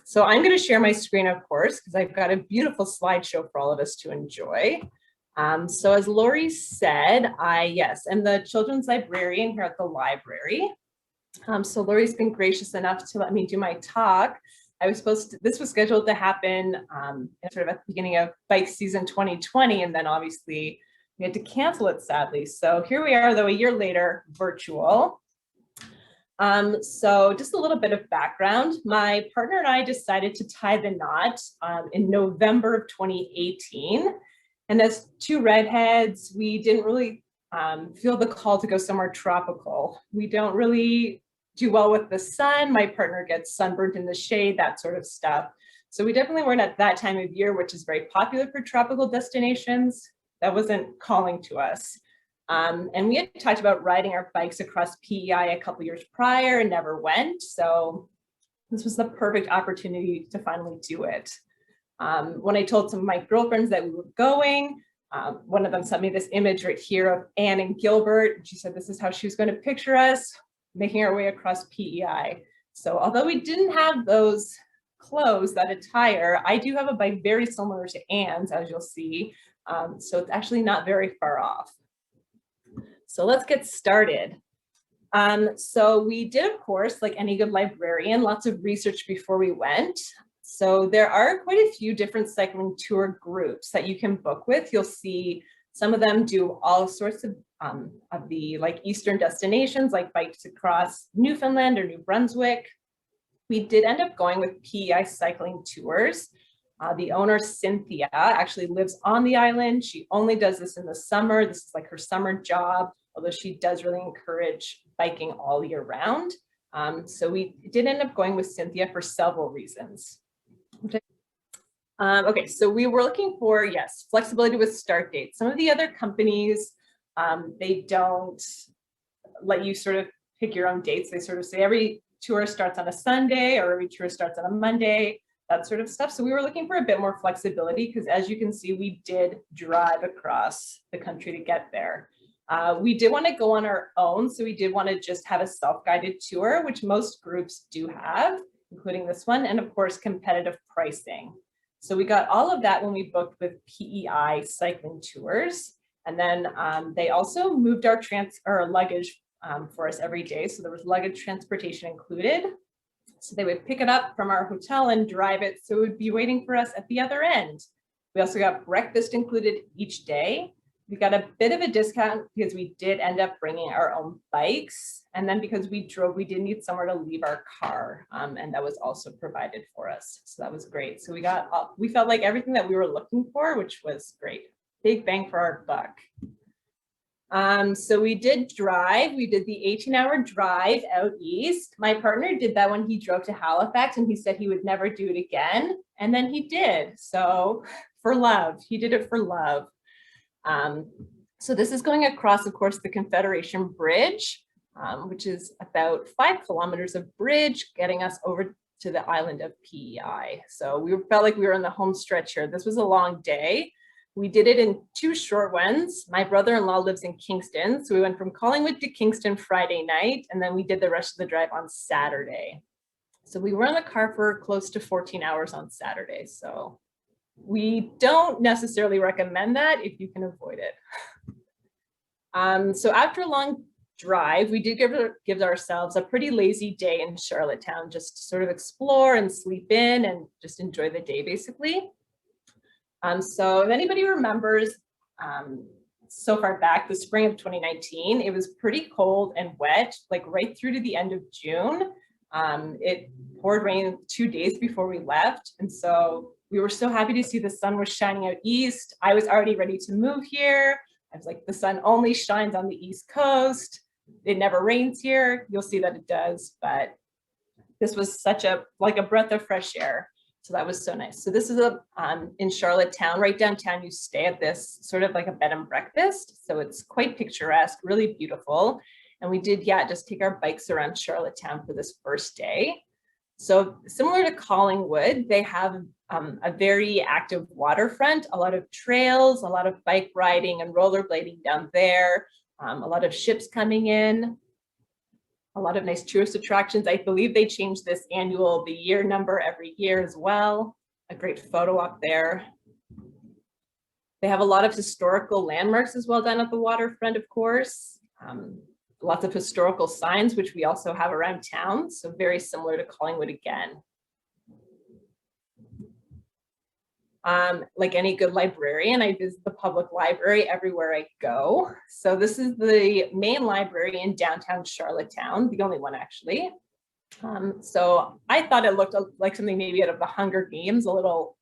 So I'm going to share my screen, of course, because I've got a beautiful slideshow for all of us to enjoy. So as Lori said, yes, I'm the children's librarian here at the library. So Lori's been gracious enough to let me do my talk. This was scheduled to happen sort of at the beginning of bike season 2020, and then obviously we had to cancel it, sadly. So here we are, though, a year later, virtual. So just a little bit of background. My partner and I decided to tie the knot in November of 2018. And as two redheads, we didn't really feel the call to go somewhere tropical. We don't really do well with the sun. My partner gets sunburned in the shade, that sort of stuff. So we definitely weren't at that time of year, which is very popular for tropical destinations. That wasn't calling to us. And we had talked about riding our bikes across P.E.I. a couple years prior and never went. So this was the perfect opportunity to finally do it. When I told some of my girlfriends that we were going, one of them sent me this image right here of Anne and Gilbert. She said this is how she was going to picture us making our way across P.E.I. So although we didn't have those clothes, that attire, I do have a bike very similar to Anne's, as you'll see. So it's actually not very far off. So let's get started. So we did, of course, like any good librarian, lots of research before we went. So there are quite a few different cycling tour groups that you can book with. You'll see some of them do all sorts of the like Eastern destinations, like bikes across Newfoundland or New Brunswick. We did end up going with P.E.I. cycling tours. The owner, Cynthia, actually lives on the island. She only does this in the summer. This is like her summer job, although she does really encourage biking all year round. So we did end up going with Cynthia for several reasons. Okay, so we were looking for, yes, flexibility with start dates. Some of the other companies, they don't let you sort of pick your own dates. They sort of say every tour starts on a Sunday or every tour starts on a Monday, that sort of stuff. So we were looking for a bit more flexibility because, as you can see, we did drive across the country to get there. We did want to go on our own, so we did want to just have a self-guided tour, which most groups do have, including this one, and of course, competitive pricing. So we got all of that when we booked with P.E.I. cycling tours. And then they also moved our luggage for us every day. So there was luggage transportation included. So they would pick it up from our hotel and drive it. So it would be waiting for us at the other end. We also got breakfast included each day. We got a bit of a discount because we did end up bringing our own bikes. And then because we drove, we did need somewhere to leave our car. And that was also provided for us. So that was great. So we felt like everything that we were looking for, which was great. Big bang for our buck. So we did drive. We did the 18-hour drive out east. My partner did that when he drove to Halifax, and he said he would never do it again. And then he did. So for love, he did it for love. So this is going across, of course, the Confederation Bridge, which is about 5 kilometers of bridge getting us over to the island of P.E.I. So we felt like we were in the home stretch here. This was a long day. We did it in 2 short ones. My brother-in-law lives in Kingston. So we went from Collingwood to Kingston Friday night, and then we did the rest of the drive on Saturday. So we were in the car for close to 14 hours on Saturday. So we don't necessarily recommend that if you can avoid it. So after a long drive, we did give ourselves a pretty lazy day in Charlottetown, just to sort of explore and sleep in and just enjoy the day, basically. So if anybody remembers, so far back, the spring of 2019, it was pretty cold and wet, like right through to the end of June. It poured rain 2 days before we left. And so we were so happy to see the sun was shining out east. I was already ready to move here. I was like, the sun only shines on the East Coast. It never rains here. You'll see that it does, but this was such a breath of fresh air. So that was so nice. So this is in Charlottetown, right downtown. You stay at this sort of like a bed and breakfast. So it's quite picturesque, really beautiful. And we did, just take our bikes around Charlottetown for this first day. So similar to Collingwood, they have a very active waterfront, a lot of trails, a lot of bike riding and rollerblading down there, a lot of ships coming in. A lot of nice tourist attractions. I believe they change this the year number every year as well. A great photo up there. They have a lot of historical landmarks as well down at the waterfront, of course. Lots of historical signs, which we also have around town. So very similar to Collingwood again. Like any good librarian, I visit the public library everywhere I go. So this is the main library in downtown Charlottetown, the only one actually. So I thought it looked like something maybe out of the Hunger Games, a little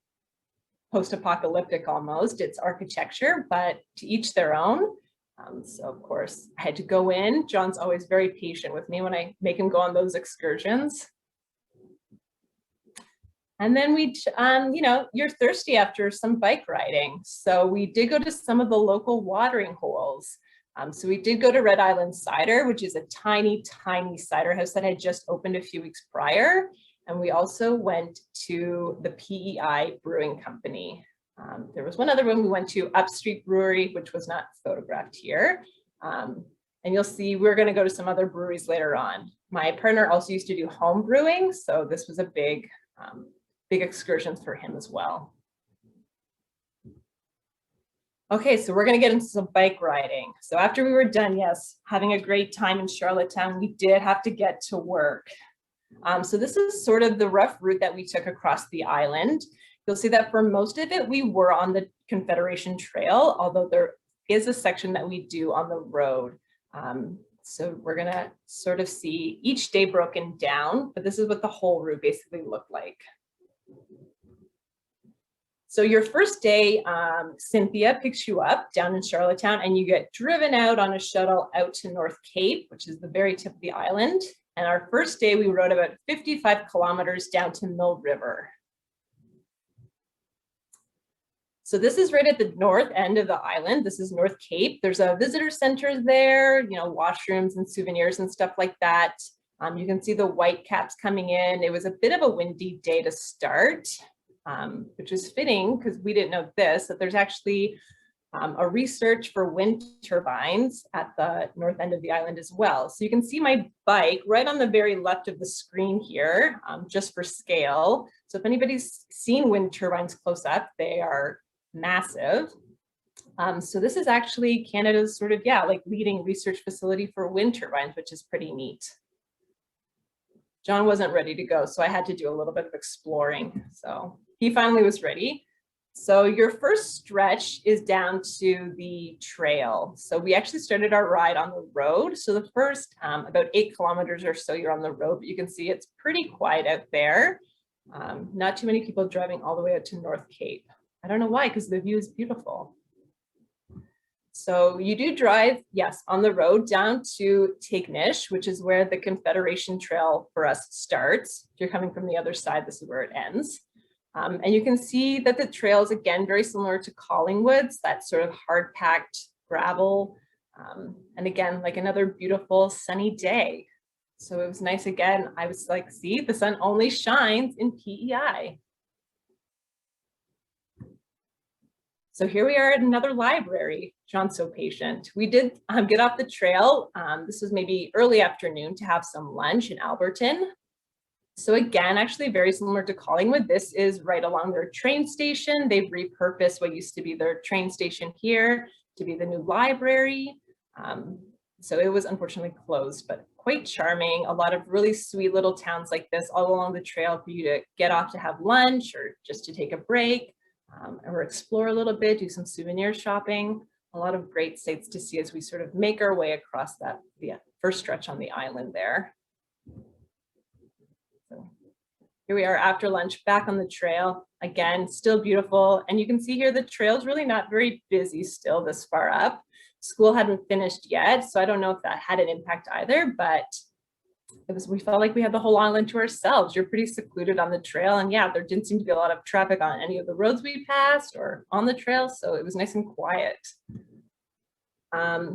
post-apocalyptic almost. It's architecture, but to each their own. So of course I had to go in. John's always very patient with me when I make him go on those excursions. And then you know, you're thirsty after some bike riding. So we did go to some of the local watering holes. So we did go to Red Island Cider, which is a tiny, tiny cider house that had just opened a few weeks prior. And we also went to the P.E.I. Brewing Company. There was one other one we went to, Upstreet Brewery, which was not photographed here. And you'll see we're going to go to some other breweries later on. My partner also used to do home brewing, so this was a big excursion for him as well. Okay, so we're going to get into some bike riding. So after we were done, yes, having a great time in Charlottetown, we did have to get to work. So this is sort of the rough route that we took across the island. You'll see that for most of it, we were on the Confederation Trail, although there is a section that we do on the road. So we're gonna sort of see each day broken down, but this is what the whole route basically looked like. So your first day, Cynthia picks you up down in Charlottetown and you get driven out on a shuttle out to North Cape, which is the very tip of the island. And our first day, we rode about 55 kilometers down to Mill River. So this is right at the north end of the island. This is North Cape. There's a visitor center there, you know, washrooms and souvenirs and stuff like that. You can see the white caps coming in. It was a bit of a windy day to start, which is fitting because we didn't know this, that there's actually a research for wind turbines at the north end of the island as well. So you can see my bike right on the very left of the screen here, just for scale. So if anybody's seen wind turbines close up, they are massive. So this is actually Canada's sort of, yeah, like leading research facility for wind turbines, which is pretty neat. John wasn't ready to go, so I had to do a little bit of exploring. So he finally was ready. So your first stretch is down to the trail. So we actually started our ride on the road. So the first about 8 kilometers or so you're on the road, but you can see it's pretty quiet out there. Not too many people driving all the way out to North Cape. I don't know why, because the view is beautiful. So you do drive, yes, on the road down to Tignish, which is where the Confederation Trail for us starts. If you're coming from the other side, this is where it ends. And you can see that the trail is, again, very similar to Collingwood's, that sort of hard-packed gravel. And again, like another beautiful sunny day. So it was nice again. I was like, see, the sun only shines in P.E.I. So here we are at another library. John's so patient. We did get off the trail. This was maybe early afternoon to have some lunch in Alberton. So again, actually very similar to Collingwood. This is right along their train station. They've repurposed what used to be their train station here to be the new library. So it was unfortunately closed, but quite charming. A lot of really sweet little towns like this all along the trail for you to get off to have lunch or just to take a break. Or explore a little bit, do some souvenir shopping. A lot of great sights to see as we sort of make our way across the first stretch on the island there. So here we are after lunch, back on the trail. Again, still beautiful. And you can see here the trail's really not very busy still this far up. School hadn't finished yet, so I don't know if that had an impact either, but we felt like we had the whole island to ourselves. You're pretty secluded on the trail. And yeah, there didn't seem to be a lot of traffic on any of the roads we passed or on the trail. So it was nice and quiet.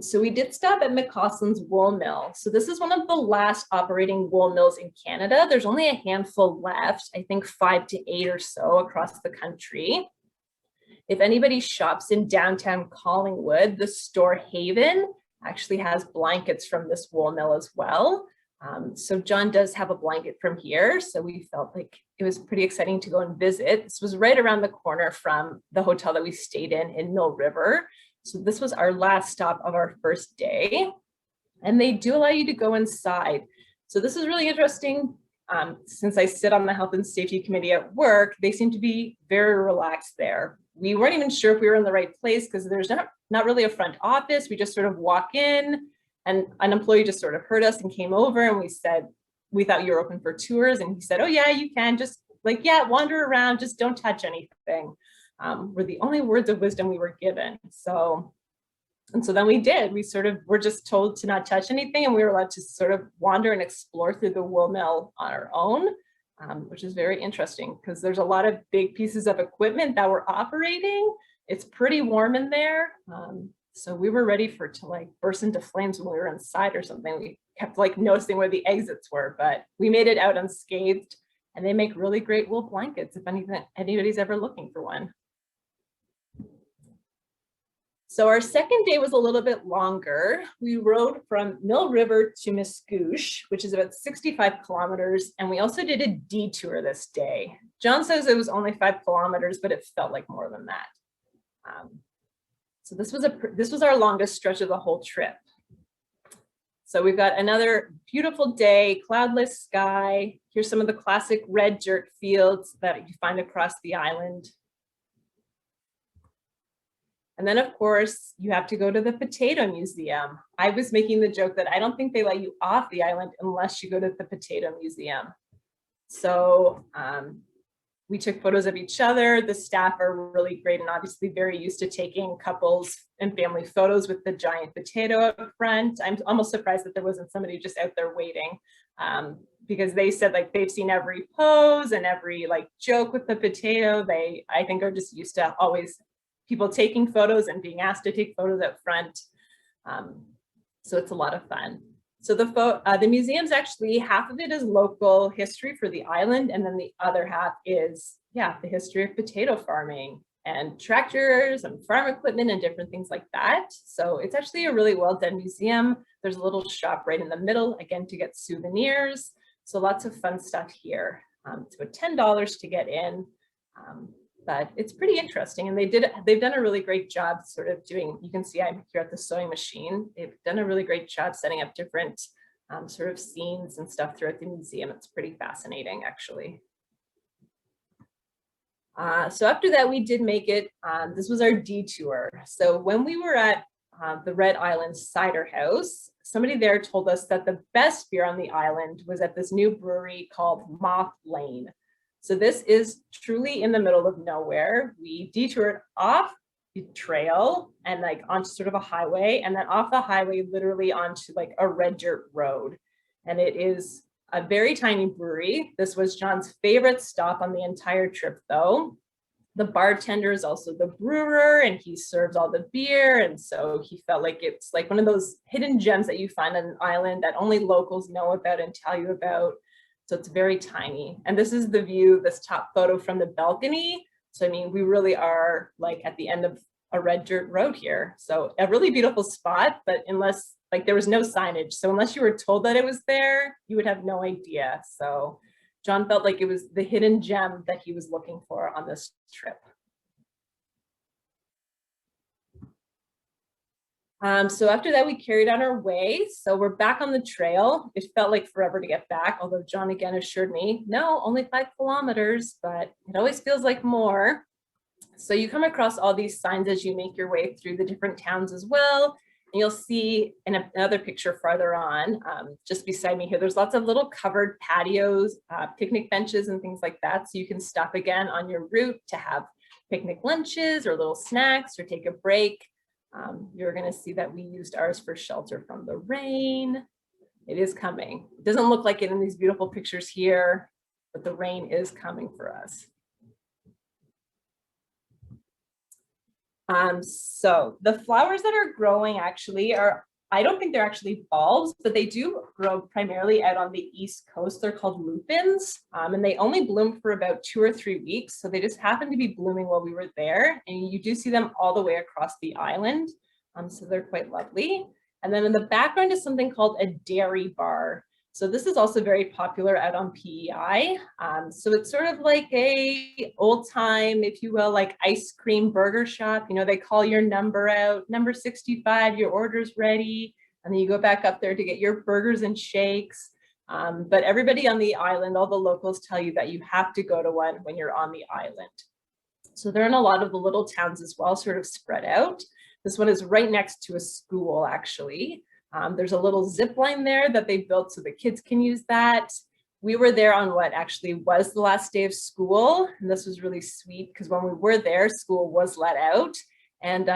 So we did stop at McCausland's Wool Mill. So this is one of the last operating wool mills in Canada. There's only a handful left, I think 5 to 8 or so across the country. If anybody shops in downtown Collingwood, the store Haven actually has blankets from this wool mill as well. So John does have a blanket from here. So we felt like it was pretty exciting to go and visit. This was right around the corner from the hotel that we stayed in Mill River. So this was our last stop of our first day. And they do allow you to go inside. So this is really interesting. Since I sit on the health and safety committee at work, they seem to be very relaxed there. We weren't even sure if we were in the right place because there's not really a front office. We just sort of walk in and an employee just sort of heard us and came over and we said, we thought you were open for tours. And he said, oh yeah, you can just like, yeah, wander around, just don't touch anything. Were the only words of wisdom we were given. And so then we did. We sort of were just told to not touch anything, and we were allowed to sort of wander and explore through the wool mill on our own, which is very interesting because there's a lot of big pieces of equipment that were operating. It's pretty warm in there. So we were ready for it to like burst into flames when we were inside or something. We kept like noticing where the exits were, but we made it out unscathed, and they make really great wool blankets if anybody's ever looking for one. So our second day was a little bit longer. We rode from Mill River to Mascouche, which is about 65 kilometers. And we also did a detour this day. John says it was only 5 kilometers, but it felt like more than that. So this was our longest stretch of the whole trip. So we've got another beautiful day, cloudless sky. Here's some of the classic red dirt fields that you find across the island. And then, of course, you have to go to the Potato Museum. I was making the joke that I don't think they let you off the island unless you go to the Potato Museum. So we took photos of each other. The staff are really great and obviously very used to taking couples and family photos with the giant potato up front. I'm almost surprised that there wasn't somebody just out there waiting because they said like they've seen every pose and every like joke with the potato. They, I think, are just used to always people taking photos and being asked to take photos up front. So it's a lot of fun. So the museum's actually, half of it is local history for the island. And then the other half is, yeah, the history of potato farming and tractors and farm equipment and different things like that. So it's actually a really well done museum. There's a little shop right in the middle, again, to get souvenirs. So lots of fun stuff here. It's about $10 to get in. But it's pretty interesting, and they've done a really great job sort of doing, you can see I'm here at the sewing machine. They've done a really great job setting up different sort of scenes and stuff throughout the museum. It's pretty fascinating, actually. So after that, we did make it, this was our detour. So when we were at the Red Island Cider House, somebody there told us that the best beer on the island was at this new brewery called Moth Lane. So this is truly in the middle of nowhere. We detoured off the trail and like onto sort of a highway, and then off the highway, literally onto like a red dirt road. And it is a very tiny brewery. This was John's favorite stop on the entire trip though. The bartender is also the brewer and he serves all the beer. And so he felt like it's like one of those hidden gems that you find on an island that only locals know about and tell you about. So it's very tiny. And this is the view, this top photo from the balcony. So, I mean, we really are like at the end of a red dirt road here. So a really beautiful spot, but unless like there was no signage. So unless you were told that it was there, you would have no idea. So John felt like it was the hidden gem that he was looking for on this trip. So after that, we carried on our way. So we're back on the trail. It felt like forever to get back, although John again assured me, no, only 5 kilometers, but it always feels like more. So you come across all these signs as you make your way through the different towns as well. And you'll see in another picture farther on, just beside me here, there's lots of little covered patios, picnic benches and things like that. So you can stop again on your route to have picnic lunches or little snacks or take a break. You're going to see that we used ours for shelter from the rain. It is coming. It doesn't look like it in these beautiful pictures here, but the rain is coming for us. So the flowers that are growing actually are, I don't think they're actually bulbs, but they do grow primarily out on the East Coast. They're called lupins, and they only bloom for about 2 or 3 weeks. So they just happen to be blooming while we were there. And you do see them all the way across the island. So they're quite lovely. And then in the background is something called a dairy bar. So this is also very popular out on P.E.I. So it's sort of like a old time, if you will, like ice cream burger shop. You know, they call your number out, number 65, your order's ready. And then you go back up there to get your burgers and shakes. But everybody on the island, all the locals tell you that you have to go to one when you're on the island. So they're in a lot of the little towns as well, sort of spread out. This one is right next to a school, actually. There's a little zip line there that they built so the kids can use that. We were there on what actually was the last day of school. And this was really sweet because when we were there, school was let out. And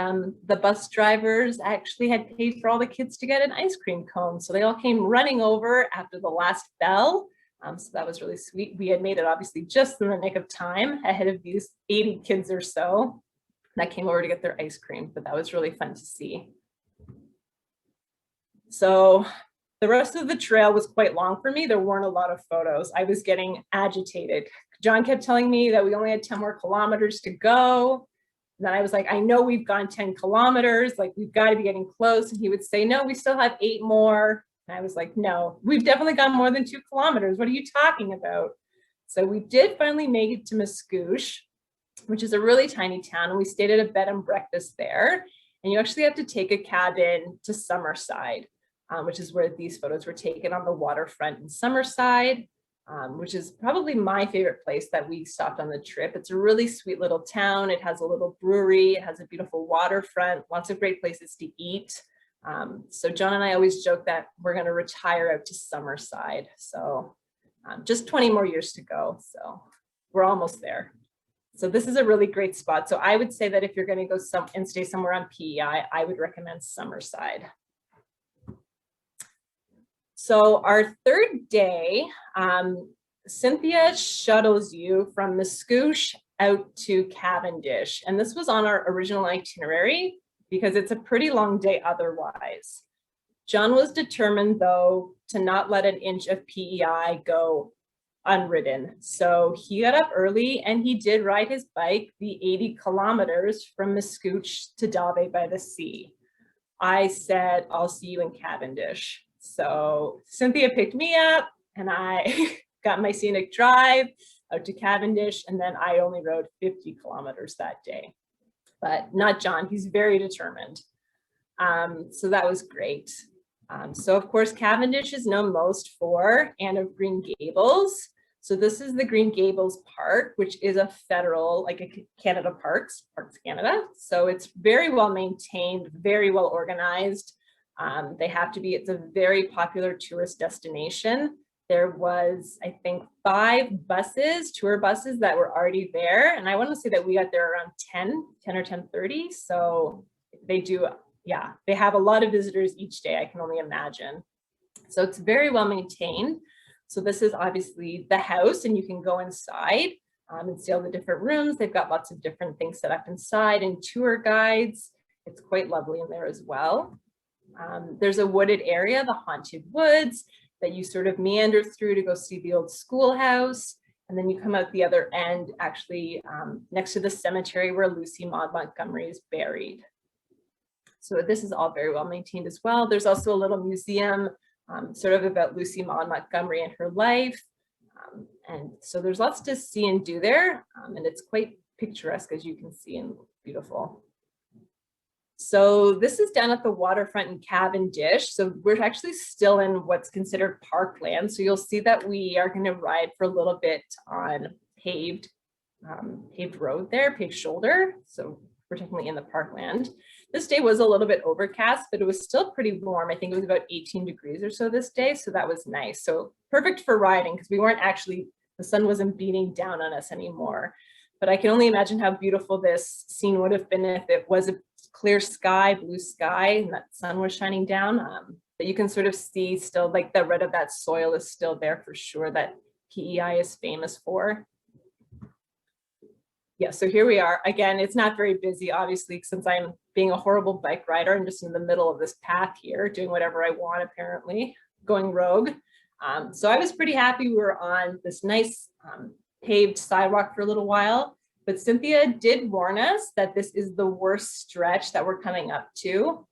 the bus drivers actually had paid for all the kids to get an ice cream cone. So they all came running over after the last bell. So that was really sweet. We had made it obviously just in the nick of time ahead of these 80 kids or so that came over to get their ice cream, but that was really fun to see. So the rest of the trail was quite long for me. There weren't a lot of photos. I was getting agitated. John kept telling me that we only had 10 more kilometers to go. And then I was like, I know we've gone 10 kilometers, like we've got to be getting close. And he would say, no, we still have 8 more. And I was like, no, we've definitely gone more than 2 kilometers. What are you talking about? So we did finally make it to Mascouche, which is a really tiny town. And we stayed at a bed and breakfast there. And you actually have to take a cabin to Summerside, which is where these photos were taken on the waterfront in Summerside, which is probably my favorite place that we stopped on the trip. It's a really sweet little town. It has a little brewery. It has a beautiful waterfront, lots of great places to eat. So John and I always joke that we're going to retire out to Summerside. So just 20 more years to go. So we're almost there. So this is a really great spot. So I would say that if you're going to go and stay somewhere on P.E.I, I would recommend Summerside. So our third day, Cynthia shuttles you from Mascouche out to Cavendish. And this was on our original itinerary because it's a pretty long day otherwise. John was determined, though, to not let an inch of P.E.I go unridden. So he got up early and he did ride his bike the 80 kilometers from Mascouche to Davay by the Sea. I said, I'll see you in Cavendish. So Cynthia picked me up and I got my scenic drive out to Cavendish, and then I only rode 50 kilometers that day. But not John, he's very determined. So that was great. So of course, Cavendish is known most for Anne of Green Gables. So this is the Green Gables Park, which is a federal, like a Canada Parks Canada. So it's very well maintained, very well organized. They have to be, it's a very popular tourist destination. There was, I think, 5 buses, tour buses that were already there. And I want to say that we got there around 10 or 10:30. So they do, yeah, they have a lot of visitors each day, I can only imagine. So it's very well maintained. So this is obviously the house, and you can go inside and see all the different rooms. They've got lots of different things set up inside and tour guides. It's quite lovely in there as well. There's a wooded area, the Haunted Woods, that you sort of meander through to go see the old schoolhouse. And then you come out the other end, actually next to the cemetery where Lucy Maud Montgomery is buried. So this is all very well maintained as well. There's also a little museum sort of about Lucy Maud Montgomery and her life. And so there's lots to see and do there. And it's quite picturesque, as you can see, and beautiful. So this is down at the waterfront in Cavendish. So we're actually still in what's considered parkland. So you'll see that we are going to ride for a little bit on paved road there, paved shoulder. So we're technically in the parkland. This day was a little bit overcast, but it was still pretty warm. I think it was about 18 degrees or so this day. So that was nice. So perfect for riding because we weren't actually, the sun wasn't beating down on us anymore. But I can only imagine how beautiful this scene would have been if it was a clear sky, blue sky, and that sun was shining down. But you can sort of see still like the red of that soil is still there for sure, that P.E.I is famous for. Yeah, so here we are. Again, it's not very busy, obviously, since I'm being a horrible bike rider. I'm just in the middle of this path here, doing whatever I want, apparently, going rogue. So I was pretty happy we were on this nice paved sidewalk for a little while. But Cynthia did warn us that this is the worst stretch that we're coming up to.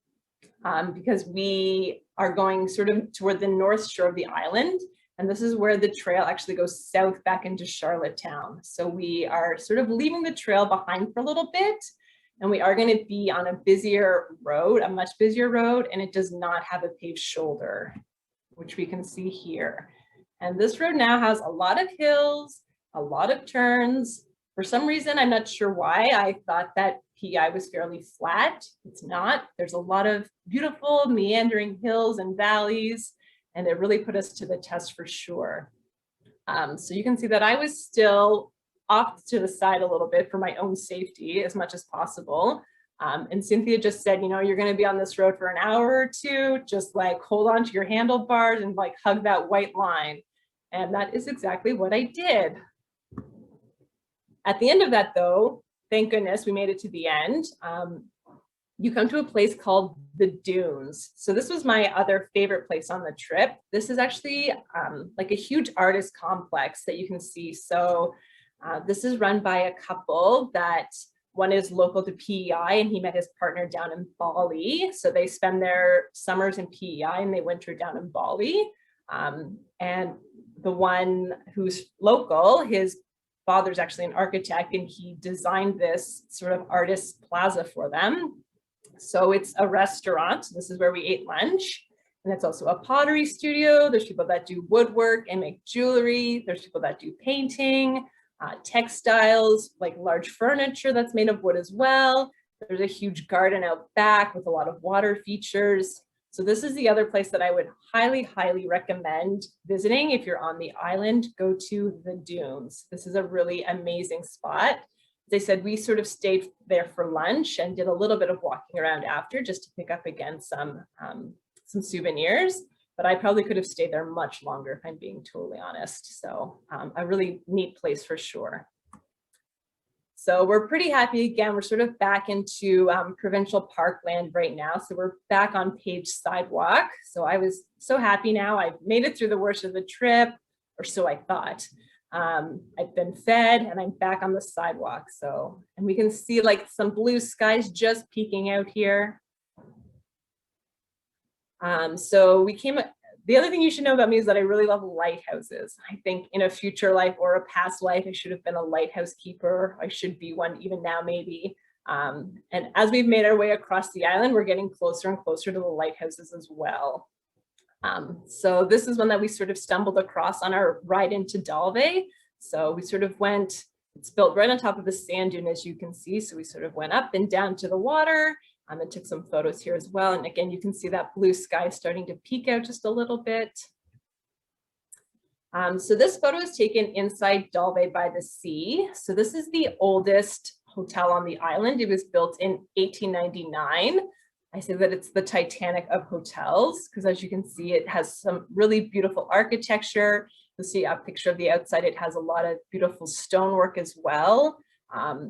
because we are going sort of toward the north shore of the island. And this is where the trail actually goes south back into Charlottetown. So we are sort of leaving the trail behind for a little bit. And we are going to be on a busier road, a much busier road, and it does not have a paved shoulder, which we can see here. And this road now has a lot of hills, a lot of turns. For some reason, I'm not sure why, I thought that P.E.I was fairly flat. It's not. There's a lot of beautiful meandering hills and valleys, and it really put us to the test for sure. So you can see that I was still off to the side a little bit for my own safety as much as possible. And Cynthia just said, you know, you're going to be on this road for an hour or two, just like hold on to your handlebars and like hug that white line. And that is exactly what I did. At the end of that though, thank goodness we made it to the end. You come to a place called the Dunes. So this was my other favorite place on the trip. This is actually like a huge artist complex that you can see. So this is run by a couple that one is local to P.E.I and he met his partner down in Bali. So they spend their summers in P.E.I and they winter down in Bali. And the one who's local, his father's actually an architect and he designed this sort of artist plaza for them. So it's a restaurant. This is where we ate lunch. And it's also a pottery studio. There's people that do woodwork and make jewelry. There's people that do painting, textiles, like large furniture that's made of wood as well. There's a huge garden out back with a lot of water features. So this is the other place that I would highly, highly recommend visiting. If you're on the island, go to the Dunes. This is a really amazing spot. As I said, we sort of stayed there for lunch and did a little bit of walking around after just to pick up again some souvenirs, but I probably could have stayed there much longer if I'm being totally honest. So a really neat place for sure. So we're pretty happy again. We're sort of back into provincial parkland right now. So we're back on paved sidewalk. So I was so happy now. I've made it through the worst of the trip, or so I thought. I've been fed and I'm back on the sidewalk. So, and we can see like some blue skies just peeking out here. So we came, the other thing you should know about me is that I really love lighthouses. I think in a future life or a past life, I should have been a lighthouse keeper. I should be one even now, maybe. And as we've made our way across the island, we're getting closer and closer to the lighthouses as well. So this is one that we sort of stumbled across on our ride into Dalve. So we sort of went, it's built right on top of a sand dune, as you can see. So we sort of went up and down to the water. And took some photos here as well. And again, you can see that blue sky starting to peek out just a little bit. So this photo is taken inside Dalve by the sea. So this is the oldest hotel on the island. It was built in 1899. I say that it's the Titanic of hotels because as you can see, it has some really beautiful architecture. You'll see a picture of the outside. It has a lot of beautiful stonework as well.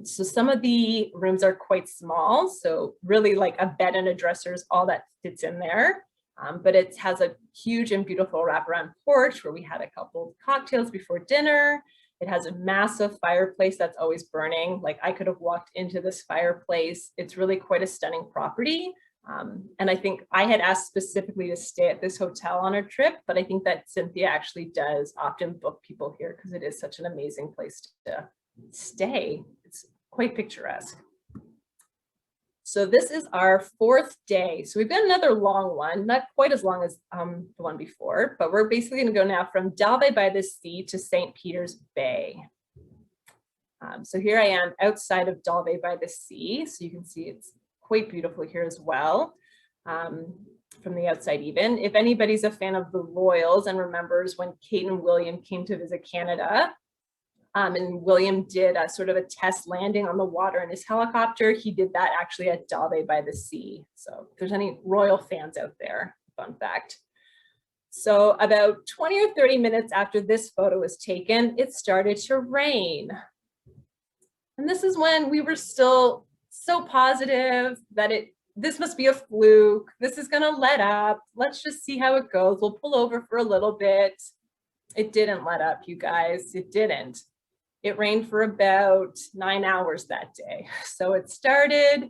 So some of the rooms are quite small, so really like a bed and a dresser is all that fits in there. But it has a huge and beautiful wraparound porch where we had a couple of cocktails before dinner. It has a massive fireplace that's always burning. Like I could have walked into this fireplace. It's really quite a stunning property. And I think I had asked specifically to stay at this hotel on our trip, but I think that Cynthia actually does often book people here because it is such an amazing place to stay. It's quite picturesque. So this is our 4th day. So we've got another long one, not quite as long as the one before, but we're basically going to go now from Dalve by the Sea to St. Peter's Bay. So here I am outside of Dalve by the Sea. So you can see it's quite beautiful here as well. From the outside even. If anybody's a fan of the Royals and remembers when Kate and William came to visit Canada, and William did a sort of a test landing on the water in his helicopter. He did that actually at Dalve by the Sea. So if there's any royal fans out there, fun fact. So about 20 or 30 minutes after this photo was taken, it started to rain. And this is when we were still so positive that this must be a fluke. This is gonna let up. Let's just see how it goes. We'll pull over for a little bit. It didn't let up, you guys, it didn't. It rained for about 9 hours that day. So it started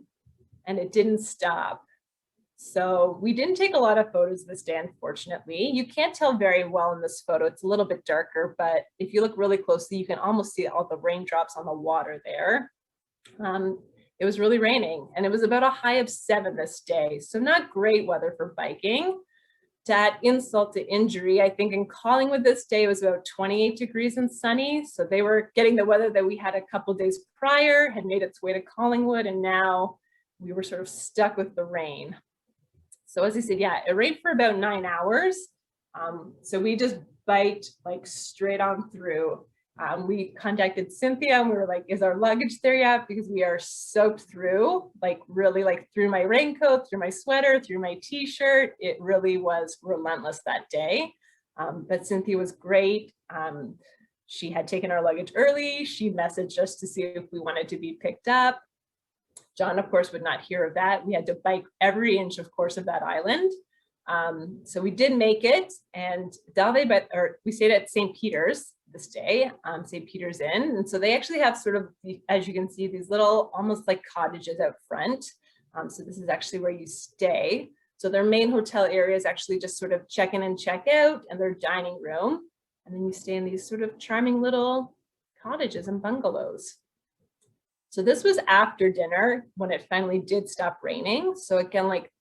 and it didn't stop. So we didn't take a lot of photos this day, unfortunately. You can't tell very well in this photo. It's a little bit darker, but if you look really closely, you can almost see all the raindrops on the water there. It was really raining, and it was about a high of 7 this day. So not great weather for biking. To add insult to injury, I think in Collingwood this day it was about 28 degrees and sunny. So they were getting the weather that we had a couple days prior, had made its way to Collingwood, and now we were sort of stuck with the rain. So as I said, yeah, it rained for about 9 hours. So we just biked like straight on through. We contacted Cynthia and we were like, is our luggage there yet? Because we are soaked through, like really like through my raincoat, through my sweater, through my t-shirt. It really was relentless that day. But Cynthia was great. She had taken our luggage early. She messaged us to see if we wanted to be picked up. John, of course, would not hear of that. We had to bike every inch, of course, of that island. So we did make it, and we stayed at St. Peter's this day, St. Peter's Inn. And so they actually have sort of, as you can see, these little almost like cottages out front. So this is actually where you stay. So their main hotel area is actually just sort of check in and check out, and their dining room. And then you stay in these sort of charming little cottages and bungalows. So this was after dinner when it finally did stop raining. So again, like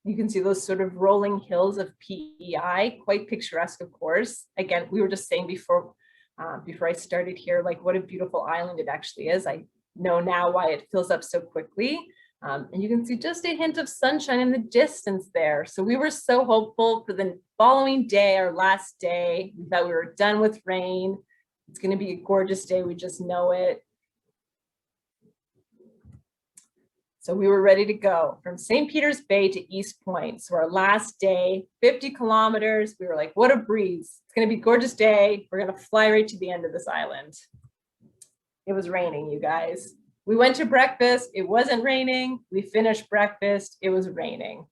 you can see those sort of rolling hills of P.E.I, quite picturesque, of course. Again, we were just saying before I started here, like what a beautiful island it actually is. I know now why it fills up so quickly. And you can see just a hint of sunshine in the distance there. So we were so hopeful for the following day, our last day. We thought we were done with rain. It's going to be a gorgeous day. We just know it. So we were ready to go from St. Peter's Bay to East Point. So our last day, 50 kilometers. We were like, what a breeze. It's going to be a gorgeous day. We're going to fly right to the end of this island. It was raining, you guys. We went to breakfast. It wasn't raining. We finished breakfast. It was raining.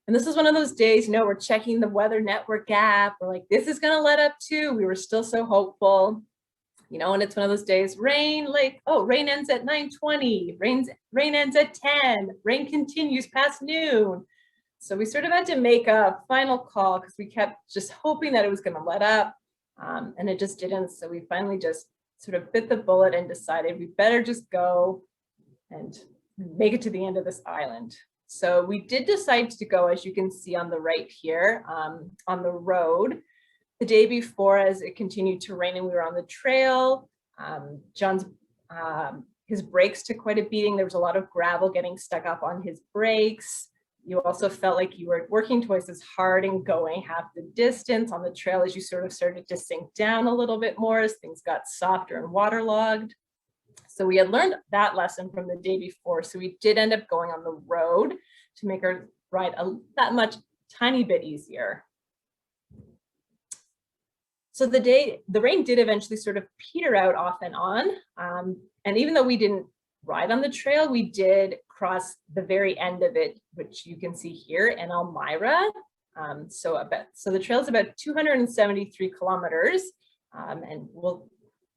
And this is one of those days, you know, we're checking the Weather Network app. We're like, this is going to let up too. We were still so hopeful. You know, and it's one of those days, rain, like, oh, rain ends at 9:20, rain ends at 10, rain continues past noon. So we sort of had to make a final call because we kept just hoping that it was going to let up, and it just didn't. So we finally just sort of bit the bullet and decided we better just go and make it to the end of this island. So we did decide to go, as you can see on the right here, on the road. The day before, as it continued to rain and we were on the trail, John's his brakes took quite a beating. There was a lot of gravel getting stuck up on his brakes. You also felt like you were working twice as hard and going half the distance on the trail as you sort of started to sink down a little bit more as things got softer and waterlogged. So we had learned that lesson from the day before. So we did end up going on the road to make our ride that much tiny bit easier. So the rain did eventually sort of peter out off and on. And even though we didn't ride on the trail, we did cross the very end of it, which you can see here in Elmira. So the trail is about 273 kilometers. And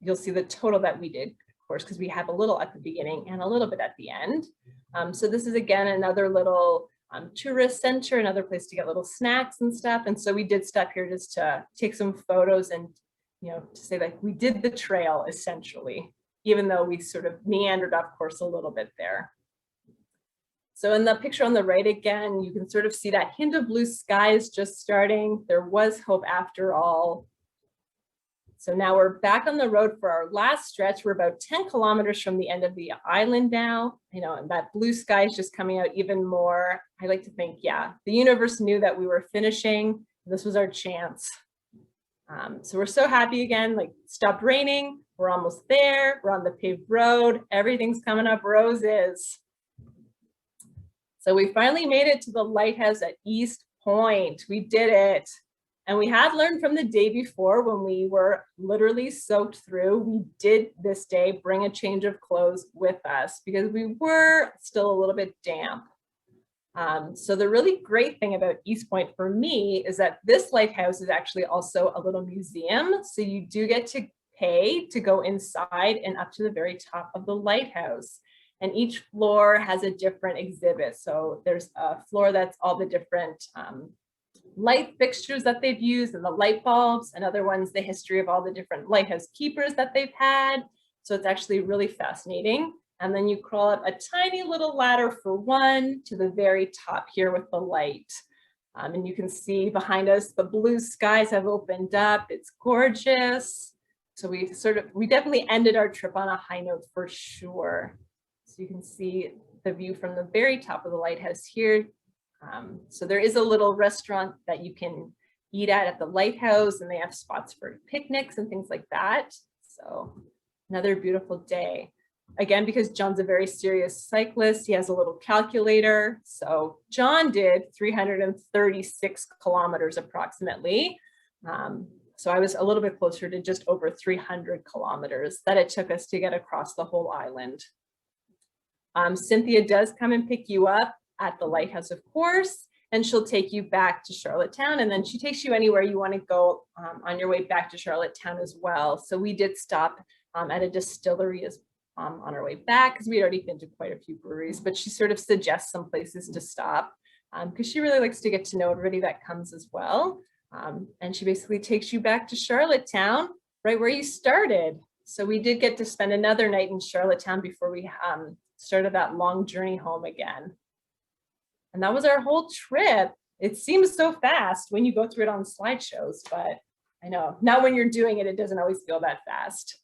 you'll see the total that we did, of course, because we have a little at the beginning and a little bit at the end. So this is again another little tourist center, another place to get little snacks and stuff. And so we did stop here just to take some photos and, you know, to say like we did the trail essentially, even though we sort of meandered off course a little bit there. So in the picture on the right again, you can sort of see that hint of blue skies just starting. There was hope after all. So now we're back on the road for our last stretch. We're about 10 kilometers from the end of the island now, you know, and that blue sky is just coming out even more. I like to think, yeah, the universe knew that we were finishing. This was our chance. So we're so happy again, like stopped raining. We're almost there. We're on the paved road. Everything's coming up roses. So we finally made it to the lighthouse at East Point. We did it. And we had learned from the day before when we were literally soaked through, we did this day bring a change of clothes with us because we were still a little bit damp. So the really great thing about East Point for me is that this lighthouse is actually also a little museum. So you do get to pay to go inside and up to the very top of the lighthouse. and each floor has a different exhibit. So there's a floor that's all the different light fixtures that they've used and the light bulbs, and other ones, the history of all the different lighthouse keepers that they've had. So it's actually really fascinating. And then you crawl up a tiny little ladder for one to the very top here with the light. And you can see behind us, the blue skies have opened up. It's gorgeous. So we definitely ended our trip on a high note for sure. So you can see the view from the very top of the lighthouse here. So there is a little restaurant that you can eat at the lighthouse, and they have spots for picnics and things like that. So another beautiful day. Again, because John's a very serious cyclist, he has a little calculator. So John did 336 kilometers approximately. So I was a little bit closer to just over 300 kilometers that it took us to get across the whole island. Cynthia does come and pick you up at the lighthouse, of course, and she'll take you back to Charlottetown, and then she takes you anywhere you want to go on your way back to Charlottetown as well. So we did stop at a distillery on our way back, because we'd already been to quite a few breweries, but she sort of suggests some places to stop because she really likes to get to know everybody that comes as well. And she basically takes you back to Charlottetown, right where you started. So we did get to spend another night in Charlottetown before we started that long journey home again. And that was our whole trip. It seems so fast when you go through it on slideshows, but I know, not when you're doing it, it doesn't always feel that fast.